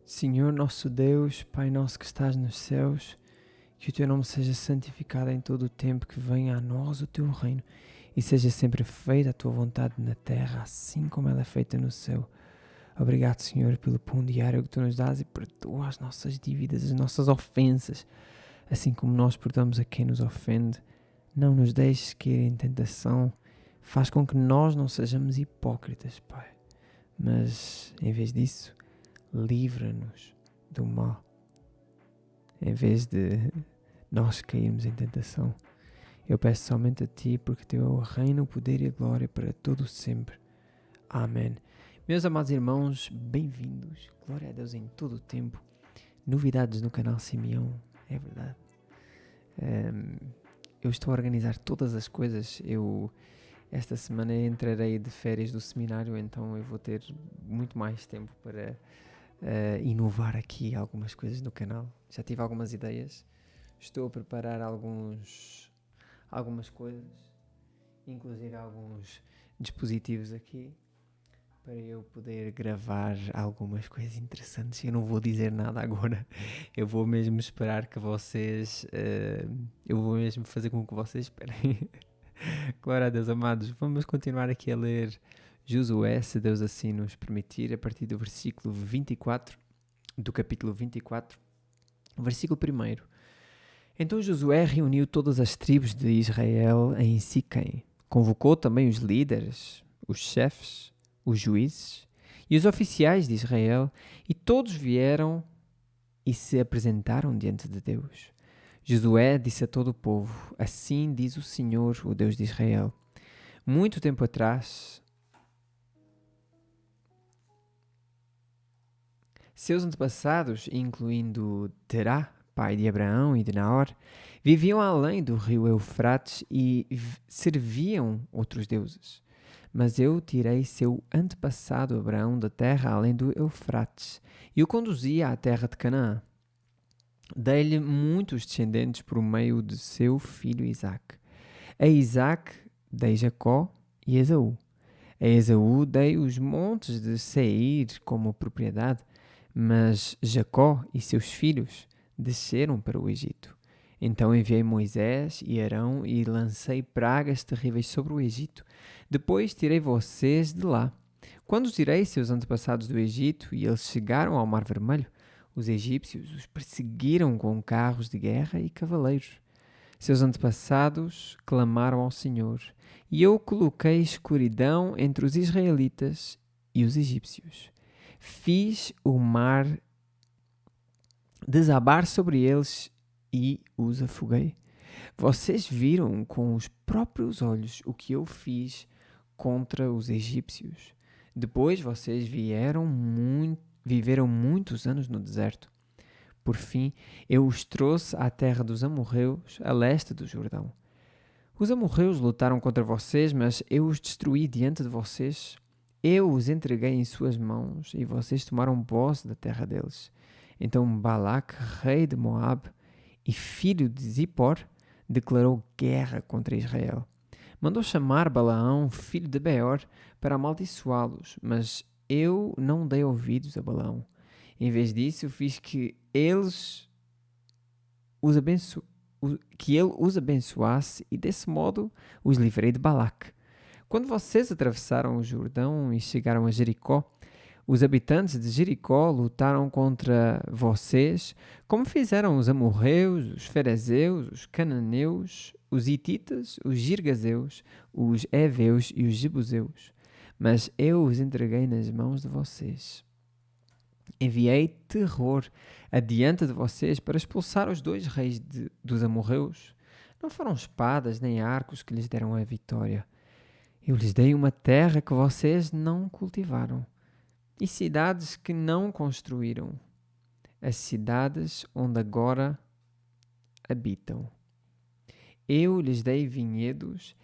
Senhor nosso Deus, Pai nosso que estás nos céus, que o teu nome seja santificado em todo o tempo, que venha a nós o teu reino e seja sempre feita a tua vontade na terra, assim como ela é feita no céu. Obrigado, Senhor, pelo pão diário que tu nos dás e perdoa as nossas dívidas, as nossas ofensas, assim como nós perdoamos a quem nos ofende. Não nos deixes cair em tentação, faz com que nós não sejamos hipócritas, Pai, mas em vez disso, livra-nos do mal, em vez de nós cairmos em tentação. Eu peço somente a Ti, porque Teu é o reino, o poder e a glória para todo sempre. Amém. Meus amados irmãos, bem-vindos. Glória a Deus em todo o tempo. Novidades no canal Simeão, é verdade. Eu estou a organizar todas as coisas. Esta semana entrarei de férias do seminário, então eu vou ter muito mais tempo para inovar aqui algumas coisas no canal. Já tive algumas ideias. Estou a preparar algumas coisas, inclusive alguns dispositivos aqui, para eu poder gravar algumas coisas interessantes. Eu não vou dizer nada agora. Eu vou mesmo esperar que vocês... eu vou mesmo fazer com que vocês esperem. Glória a Deus, amados. Vamos continuar aqui a ler Josué, se Deus assim nos permitir, a partir do versículo 24, do capítulo 24, versículo 1. Então Josué reuniu todas as tribos de Israel em Siquém. Convocou também os líderes, os chefes, os juízes e os oficiais de Israel, e todos vieram e se apresentaram diante de Deus. Josué disse a todo o povo: Assim diz o Senhor, o Deus de Israel. Muito tempo atrás, seus antepassados, incluindo Terá, pai de Abraão e de Naor, viviam além do rio Eufrates e serviam outros deuses. Mas eu tirei seu antepassado Abraão da terra além do Eufrates e o conduzi à terra de Canaã. Dei-lhe muitos descendentes por meio de seu filho Isaque. A Isaque dei Jacó e Esaú. A Esaú dei os montes de Seir como propriedade, mas Jacó e seus filhos desceram para o Egito. Então enviei Moisés e Arão e lancei pragas terríveis sobre o Egito. Depois tirei vocês de lá. Quando tirei seus antepassados do Egito e eles chegaram ao Mar Vermelho, os egípcios os perseguiram com carros de guerra e cavaleiros. Seus antepassados clamaram ao Senhor, e eu coloquei escuridão entre os israelitas e os egípcios. Fiz o mar desabar sobre eles e os afoguei. Vocês viram com os próprios olhos o que eu fiz contra os egípcios. Depois vocês viveram muitos anos no deserto. Por fim, eu os trouxe à terra dos amorreus, a leste do Jordão. Os amorreus lutaram contra vocês, mas eu os destruí diante de vocês. Eu os entreguei em suas mãos e vocês tomaram posse da terra deles. Então Balaque, rei de Moabe e filho de Zippor, declarou guerra contra Israel. Mandou chamar Balaão, filho de Beor, para amaldiçoá-los, mas eu não dei ouvidos a Balaão. Em vez disso, eu fiz que ele os abençoasse e desse modo os livrei de Balaque. Quando vocês atravessaram o Jordão e chegaram a Jericó, os habitantes de Jericó lutaram contra vocês, como fizeram os amorreus, os ferezeus, os cananeus, os hititas, os girgazeus, os heveus e os jebuseus. Mas eu os entreguei nas mãos de vocês. Enviei terror adiante de vocês para expulsar os 2 reis dos amorreus. Não foram espadas nem arcos que lhes deram a vitória. Eu lhes dei uma terra que vocês não cultivaram e cidades que não construíram, as cidades onde agora habitam. Eu lhes dei vinhedos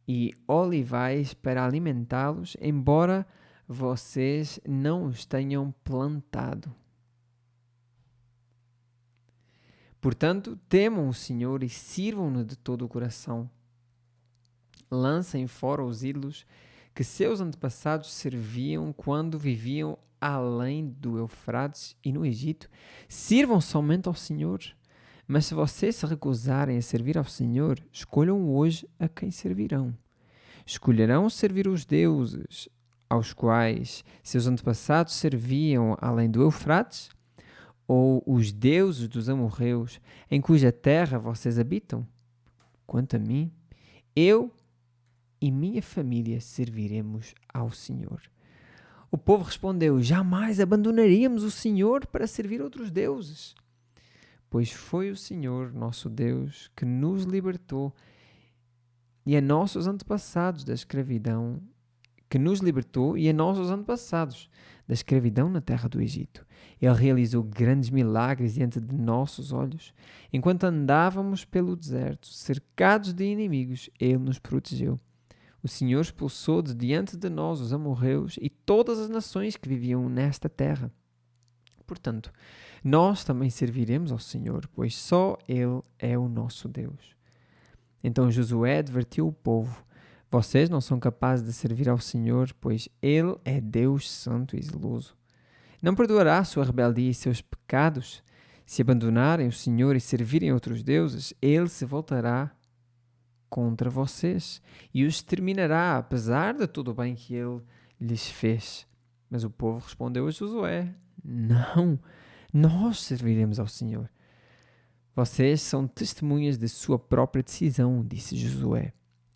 e olivais para alimentá-los, embora vocês não os tenham plantado. Portanto, temam o Senhor e sirvam-no de todo o coração. Lancem fora os ídolos que seus antepassados serviam quando viviam além do Eufrates e no Egito, sirvam somente ao Senhor. Mas se vocês se recusarem a servir ao Senhor, escolham hoje a quem servirão. Escolherão servir os deuses aos quais seus antepassados serviam além do Eufrates, ou os deuses dos amorreus em cuja terra vocês habitam? Quanto a mim, eu e minha família serviremos ao Senhor. O povo respondeu: jamais abandonaríamos o Senhor para servir outros deuses. Pois foi o Senhor, nosso Deus, que nos libertou e a nossos antepassados da escravidão, da escravidão na terra do Egito. Ele realizou grandes milagres diante de nossos olhos. Enquanto andávamos pelo deserto, cercados de inimigos, ele nos protegeu. O Senhor expulsou de diante de nós os amorreus e todas as nações que viviam nesta terra. Portanto, nós também serviremos ao Senhor, pois só Ele é o nosso Deus. Então Josué advertiu o povo: vocês não são capazes de servir ao Senhor, pois Ele é Deus santo e zeloso. Não perdoará sua rebeldia e seus pecados. Se abandonarem o Senhor e servirem outros deuses, Ele se voltará contra vocês e os exterminará, apesar de tudo o bem que Ele lhes fez. Mas o povo respondeu a Josué: não, nós serviremos ao Senhor. Vocês são testemunhas de sua própria decisão, disse Josué.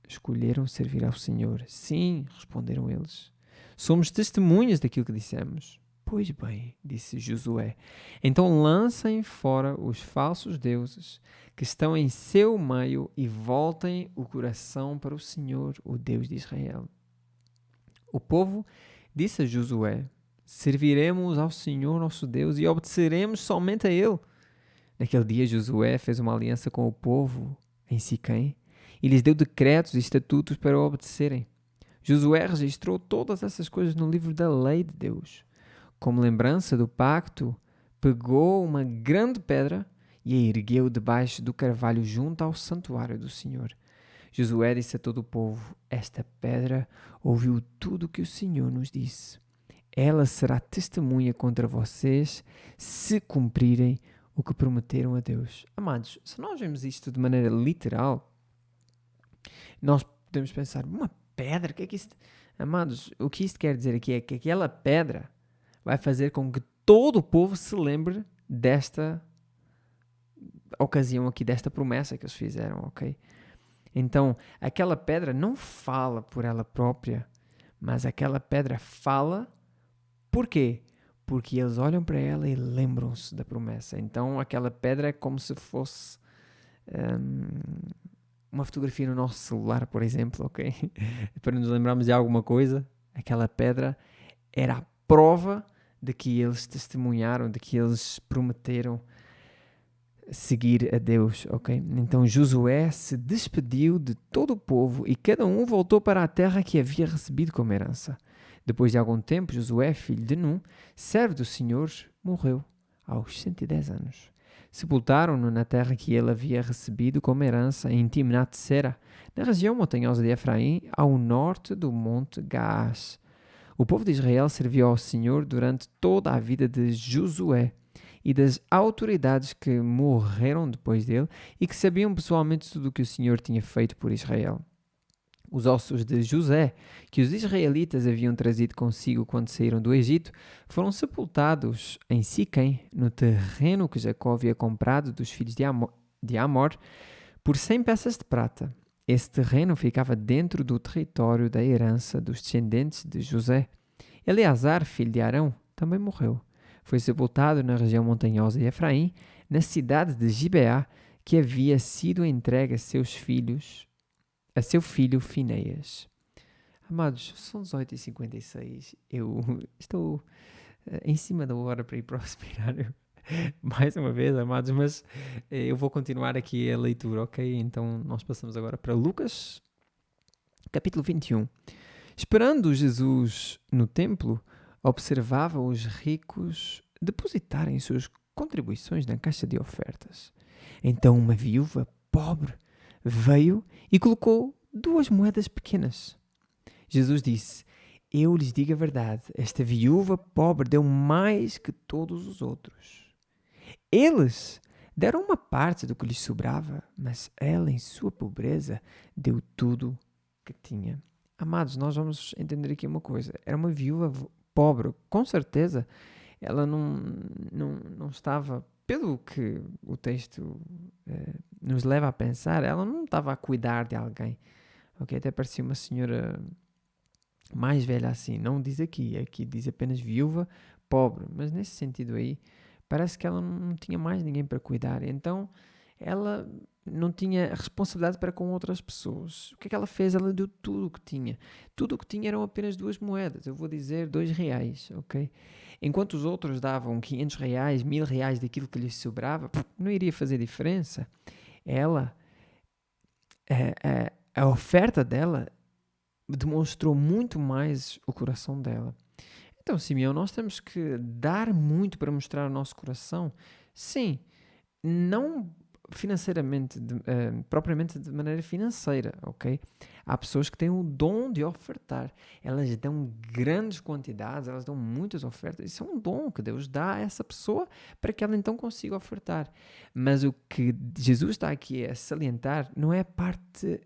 Escolheram servir ao Senhor. Sim, responderam eles. Somos testemunhas daquilo que dissemos. Pois bem, disse Josué, então lancem fora os falsos deuses que estão em seu meio e voltem o coração para o Senhor, o Deus de Israel. O povo disse a Josué: serviremos ao Senhor nosso Deus e obedeceremos somente a Ele. Naquele dia Josué fez uma aliança com o povo em Siquém e lhes deu decretos e estatutos para obedecerem. Josué registrou todas essas coisas no livro da lei de Deus. Como lembrança do pacto, pegou uma grande pedra e a ergueu debaixo do carvalho junto ao santuário do Senhor. Josué disse a todo o povo: esta pedra ouviu tudo o que o Senhor nos disse. Ela será testemunha contra vocês se cumprirem o que prometeram a Deus. Amados, se nós vemos isto de maneira literal, nós podemos pensar: uma pedra? O que é que isto... Amados, o que isto quer dizer aqui é que aquela pedra vai fazer com que todo o povo se lembre desta ocasião aqui, desta promessa que eles fizeram, ok? Então, aquela pedra não fala por ela própria, mas aquela pedra fala por quê? Porque eles olham para ela e lembram-se da promessa. Então, aquela pedra é como se fosse uma fotografia no nosso celular, por exemplo, ok? Para nos lembrarmos de alguma coisa, aquela pedra era a prova de que eles testemunharam, de que eles prometeram seguir a Deus, ok? Então Josué se despediu de todo o povo e cada um voltou para a terra que havia recebido como herança. Depois de algum tempo, Josué, filho de Num, servo do Senhor, morreu aos 110 anos. Sepultaram-no na terra que ele havia recebido como herança, em Timnat-Sera, na região montanhosa de Efraim, ao norte do monte Gaás. O povo de Israel serviu ao Senhor durante toda a vida de Josué e das autoridades que morreram depois dele e que sabiam pessoalmente tudo o que o Senhor tinha feito por Israel. Os ossos de José, que os israelitas haviam trazido consigo quando saíram do Egito, foram sepultados em Siquém, no terreno que Jacó havia comprado dos filhos de Amor, por 100 peças de prata. Esse terreno ficava dentro do território da herança dos descendentes de José. Eleazar, filho de Arão, também morreu. Foi sepultado na região montanhosa de Efraim, na cidade de Gibeá, que havia sido entregue a seu filho Finéias. Amados, são 18h56. Eu estou em cima da hora para ir para o seminário. Mais uma vez, amados, mas eu vou continuar aqui a leitura, ok? Então nós passamos agora para Lucas, capítulo 21. Esperando Jesus no templo, observava os ricos depositarem suas contribuições na caixa de ofertas. Então uma viúva pobre veio e colocou 2 moedas pequenas. Jesus disse: eu lhes digo a verdade, esta viúva pobre deu mais que todos os outros. Eles deram uma parte do que lhes sobrava, mas ela, em sua pobreza, deu tudo que tinha. Amados, nós vamos entender aqui uma coisa. Era uma viúva pobre, com certeza. Ela não estava, pelo que o texto nos leva a pensar, ela não estava a cuidar de alguém. Okay? Até parecia uma senhora mais velha assim. Não diz aqui diz apenas viúva pobre. Mas nesse sentido aí, parece que ela não tinha mais ninguém para cuidar. Então, ela não tinha responsabilidade para com outras pessoas. O que é que ela fez? Ela deu tudo o que tinha. Tudo o que tinha eram apenas 2 moedas. Eu vou dizer 2 reais, ok? Enquanto os outros davam 500 reais, 1000 reais daquilo que lhes sobrava, não iria fazer diferença. Ela, a oferta dela demonstrou muito mais o coração dela. Então, Simeão, nós temos que dar muito para mostrar o nosso coração. Sim, não financeiramente, propriamente de maneira financeira, ok? Há pessoas que têm o dom de ofertar. Elas dão grandes quantidades, elas dão muitas ofertas. Isso é um dom que Deus dá a essa pessoa para que ela então consiga ofertar. Mas o que Jesus está aqui a salientar não é a parte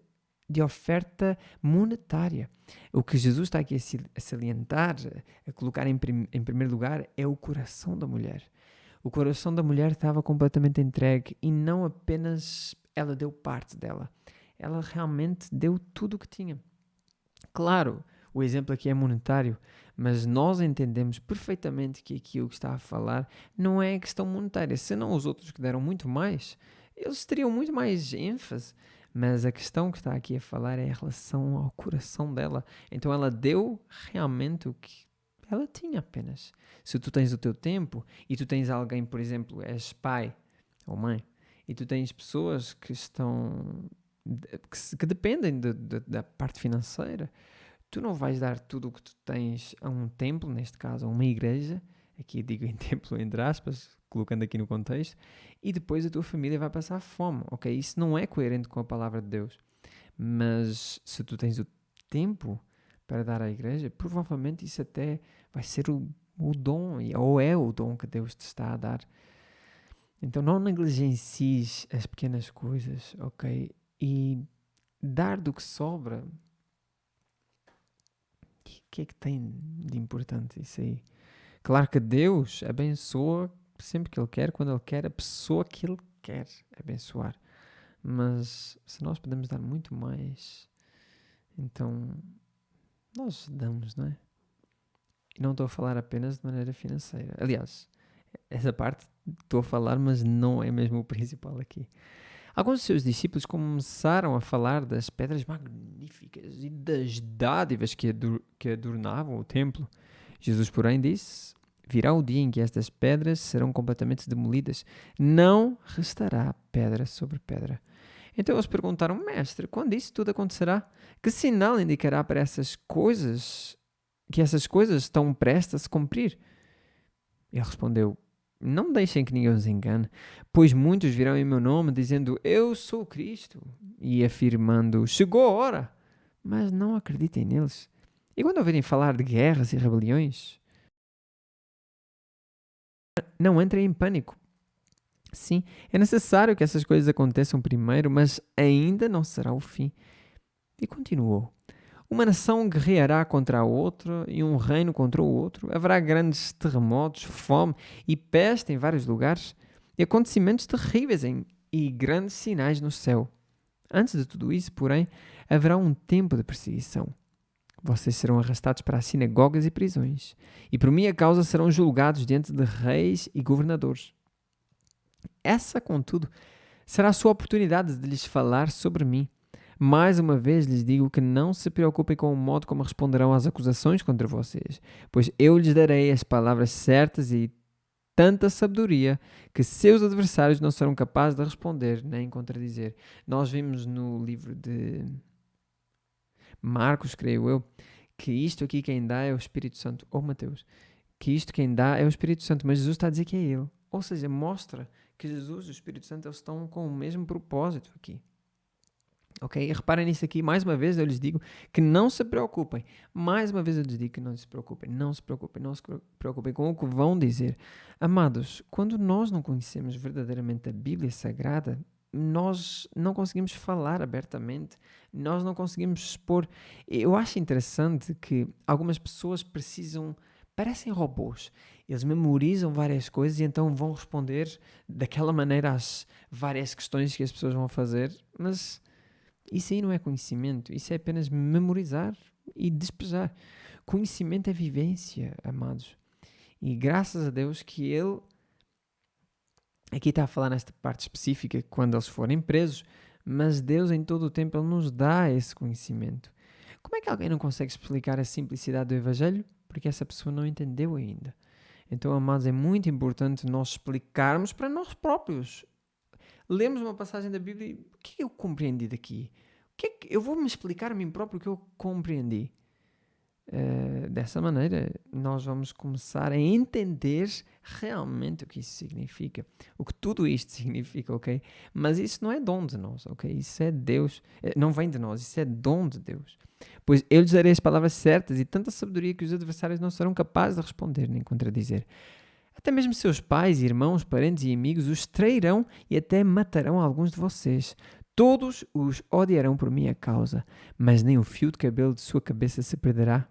de oferta monetária. O que Jesus está aqui a salientar, a colocar em primeiro lugar, é o coração da mulher. O coração da mulher estava completamente entregue e não apenas ela deu parte dela. Ela realmente deu tudo o que tinha. Claro, o exemplo aqui é monetário, mas nós entendemos perfeitamente que aqui o que está a falar não é questão monetária. Senão os outros que deram muito mais, eles teriam muito mais ênfase. Mas a questão que está aqui a falar é em relação ao coração dela. Então ela deu realmente o que ela tinha apenas. Se tu tens o teu tempo e tu tens alguém, por exemplo, és pai ou mãe, e tu tens pessoas que estão que dependem da parte financeira, tu não vais dar tudo o que tu tens a um templo, neste caso a uma igreja, aqui digo em templo entre aspas, colocando aqui no contexto, e depois a tua família vai passar fome, ok? Isso não é coerente com a palavra de Deus. Mas se tu tens o tempo para dar à igreja, provavelmente isso até vai ser o dom, ou é o dom que Deus te está a dar. Então não negligencies as pequenas coisas, ok? E dar do que sobra, o que é que tem de importante isso aí? Claro que Deus abençoa sempre que Ele quer, quando Ele quer, a pessoa que Ele quer abençoar. Mas se nós podemos dar muito mais, então nós damos, não é? E não estou a falar apenas de maneira financeira. Aliás, essa parte estou a falar, mas não é mesmo o principal aqui. Alguns dos seus discípulos começaram a falar das pedras magníficas e das dádivas que adornavam o templo. Jesus, porém, disse: virá o dia em que estas pedras serão completamente demolidas. Não restará pedra sobre pedra. Então eles perguntaram: Mestre, quando isso tudo acontecerá? Que sinal indicará para essas coisas, que essas coisas estão prestes a se cumprir? Ele respondeu: não deixem que ninguém os engane, pois muitos virão em meu nome dizendo: eu sou o Cristo, e afirmando: chegou a hora. Mas não acreditem neles. E quando ouvirem falar de guerras e rebeliões, não entrem em pânico. Sim, é necessário que essas coisas aconteçam primeiro, mas ainda não será o fim. E continuou: uma nação guerreará contra a outra e um reino contra o outro. Haverá grandes terremotos, fome e peste em vários lugares e acontecimentos terríveis e grandes sinais no céu. Antes de tudo isso, porém, haverá um tempo de perseguição. Vocês serão arrastados para as sinagogas e prisões, e por minha causa serão julgados diante de reis e governadores. Essa, contudo, será a sua oportunidade de lhes falar sobre mim. Mais uma vez lhes digo que não se preocupem com o modo como responderão às acusações contra vocês, pois eu lhes darei as palavras certas e tanta sabedoria que seus adversários não serão capazes de responder nem contradizer. Nós vimos no livro de Marcos, creio eu, que isto aqui quem dá é o Espírito Santo, ou Mateus, que isto quem dá é o Espírito Santo, mas Jesus está a dizer que é Ele. Ou seja, mostra que Jesus e o Espírito Santo eles estão com o mesmo propósito aqui. Ok? E reparem nisso aqui, mais uma vez eu lhes digo que não se preocupem. Mais uma vez eu lhes digo que não se preocupem. Não se preocupem, não se preocupem com o que vão dizer. Amados, quando nós não conhecemos verdadeiramente a Bíblia Sagrada, nós não conseguimos falar abertamente, nós não conseguimos expor. Eu acho interessante que algumas pessoas parecem robôs. Eles memorizam várias coisas e então vão responder daquela maneira às várias questões que as pessoas vão fazer, mas isso aí não é conhecimento, isso é apenas memorizar e despejar. Conhecimento é vivência, amados. E graças a Deus que Ele, aqui está a falar nesta parte específica, quando eles forem presos, mas Deus em todo o tempo Ele nos dá esse conhecimento. Como é que alguém não consegue explicar a simplicidade do Evangelho? Porque essa pessoa não entendeu ainda. Então, amados, é muito importante nós explicarmos para nós próprios. Lemos uma passagem da Bíblia e o que é que eu compreendi daqui? Eu vou-me explicar a mim próprio o que eu compreendi. Dessa maneira, nós vamos começar a entender realmente o que isso significa. O que tudo isto significa, ok? Mas isso não é dom de nós, ok? Isso é Deus. Não vem de nós, isso é dom de Deus. Pois eu lhes darei as palavras certas e tanta sabedoria que os adversários não serão capazes de responder nem contradizer. Até mesmo seus pais, irmãos, parentes e amigos os trairão e até matarão alguns de vocês. Todos os odiarão por minha causa, mas nem o fio de cabelo de sua cabeça se perderá.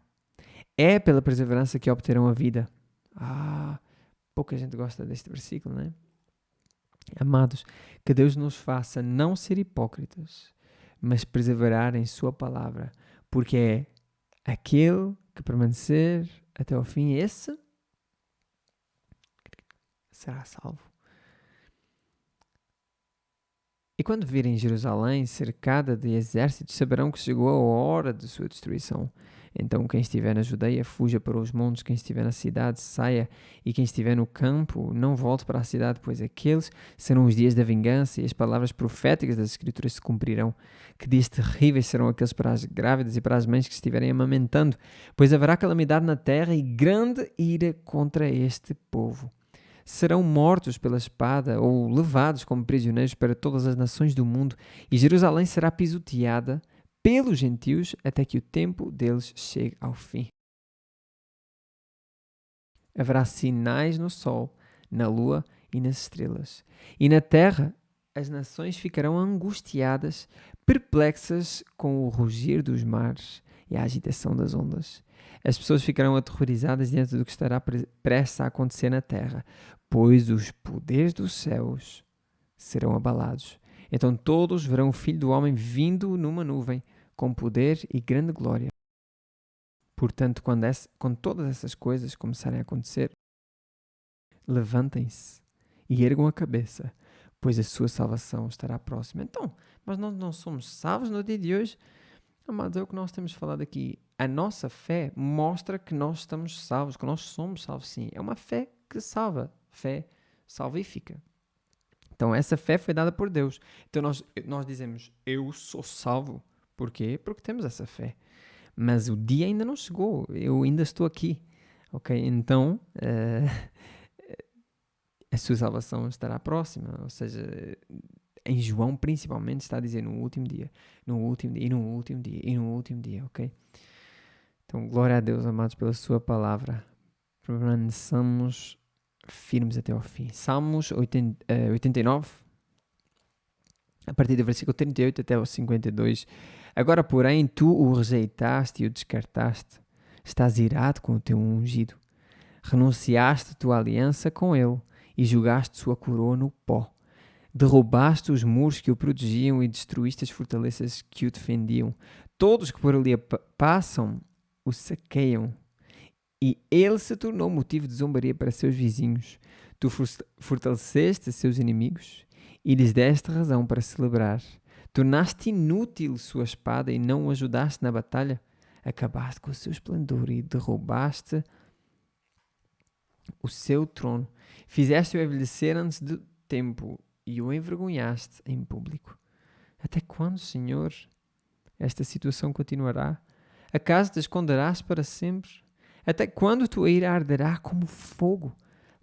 É pela perseverança que obterão a vida. Pouca gente gosta deste versículo, não é? Amados, que Deus nos faça não ser hipócritas, mas perseverar em sua palavra, porque é aquele que permanecer até ao fim, esse será salvo. E quando virem Jerusalém cercada de exércitos, saberão que chegou a hora de sua destruição. Então quem estiver na Judeia, fuja para os montes, quem estiver na cidade, saia, e quem estiver no campo, não volte para a cidade, pois aqueles serão os dias da vingança, e as palavras proféticas das Escrituras se cumprirão. Que dias terríveis serão aqueles para as grávidas e para as mães que estiverem amamentando, pois haverá calamidade na terra e grande ira contra este povo. Serão mortos pela espada ou levados como prisioneiros para todas as nações do mundo, e Jerusalém será pisoteada pelos gentios até que o tempo deles chegue ao fim. Haverá sinais no sol, na lua e nas estrelas. E na terra as nações ficarão angustiadas, perplexas com o rugir dos mares e a agitação das ondas. As pessoas ficarão aterrorizadas diante do que estará prestes a acontecer na terra, pois os poderes dos céus serão abalados. Então todos verão o Filho do Homem vindo numa nuvem, com poder e grande glória. Portanto, quando todas essas coisas começarem a acontecer, levantem-se e ergam a cabeça, pois a sua salvação estará próxima. Então, mas nós não somos salvos no dia de hoje? Amados, é o que nós temos falado aqui. A nossa fé mostra que nós estamos salvos, que nós somos salvos, sim. É uma fé que salva, fé salvífica. Então, essa fé foi dada por Deus. Então, nós dizemos, eu sou salvo. Por quê? Porque temos essa fé. Mas o dia ainda não chegou, eu ainda estou aqui. Ok? Então, a sua salvação estará próxima. Ou seja, em João principalmente está a dizer no último dia, no último dia, e no último dia, e no último dia, ok? Então, glória a Deus, amados, pela sua palavra. Permaneçamos firmes até ao fim. Salmos 89, a partir do versículo 38 até o 52. Agora, porém, tu o rejeitaste e o descartaste. Estás irado com o teu ungido. Renunciaste a tua aliança com ele e jogaste sua coroa no pó. Derrubaste os muros que o protegiam e destruíste as fortalezas que o defendiam. Todos que por ali passam o saqueiam. E ele se tornou motivo de zombaria para seus vizinhos. Tu fortaleceste seus inimigos e lhes deste razão para celebrar. Tornaste inútil sua espada e não o ajudaste na batalha. Acabaste com o seu esplendor e derrubaste o seu trono. Fizeste-o envelhecer antes do tempo e o envergonhaste em público. Até quando, Senhor, esta situação continuará? Acaso te esconderás para sempre? Até quando tua ira arderá como fogo?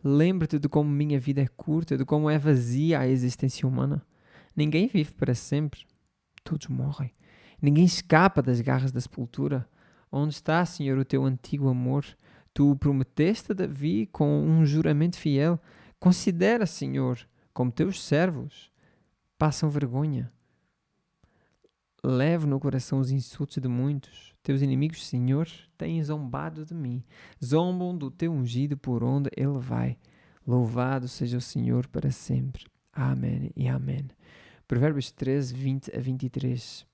Lembra-te de como minha vida é curta, de como é vazia a existência humana. Ninguém vive para sempre. todos morrem. Ninguém escapa das garras da sepultura. Onde está, Senhor, o teu antigo amor? Tu o prometeste a Davi com um juramento fiel. Considera, Senhor, como teus servos passam vergonha. Levo no coração os insultos de muitos. Teus inimigos, Senhor, têm zombado de mim. Zombam do teu ungido por onde ele vai. Louvado seja o Senhor para sempre. Amém e amém. Provérbios 13, 20 a 23.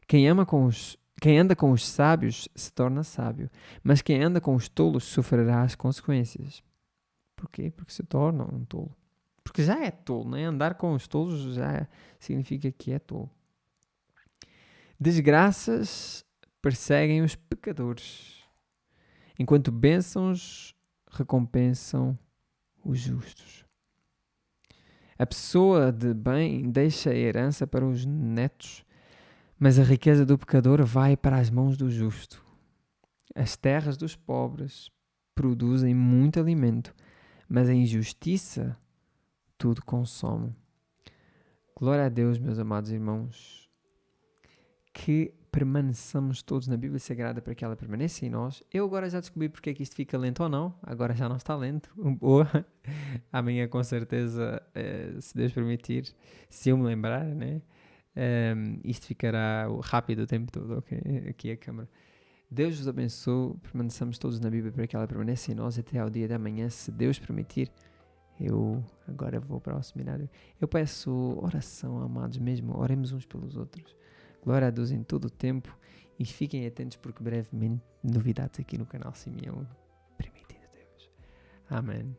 Quem anda com os sábios se torna sábio, mas quem anda com os tolos sofrerá as consequências. Porquê? Porque se torna um tolo. Porque já é tolo, né? Andar com os tolos já significa que é tolo. Desgraças perseguem os pecadores, enquanto bênçãos recompensam os justos. A pessoa de bem deixa a herança para os netos, mas a riqueza do pecador vai para as mãos do justo. As terras dos pobres produzem muito alimento, mas a injustiça tudo consome. Glória a Deus, meus amados irmãos, que permaneçamos todos na Bíblia Sagrada para que ela permaneça em nós. Eu agora já descobri porque é que isto fica lento ou não. Agora já não está lento. Boa. Amanhã com certeza, se Deus permitir, se eu me lembrar, né? Isto ficará rápido o tempo todo, ok? Aqui a câmera. Deus vos abençoe, permaneçamos todos na Bíblia para que ela permaneça em nós até ao dia de amanhã, se Deus permitir. Eu agora vou para o seminário. Eu peço oração, amados, mesmo, oremos uns pelos outros. Glória a Deus em todo o tempo e fiquem atentos porque brevemente novidades aqui no canal Simeão, permitindo Deus. Amém.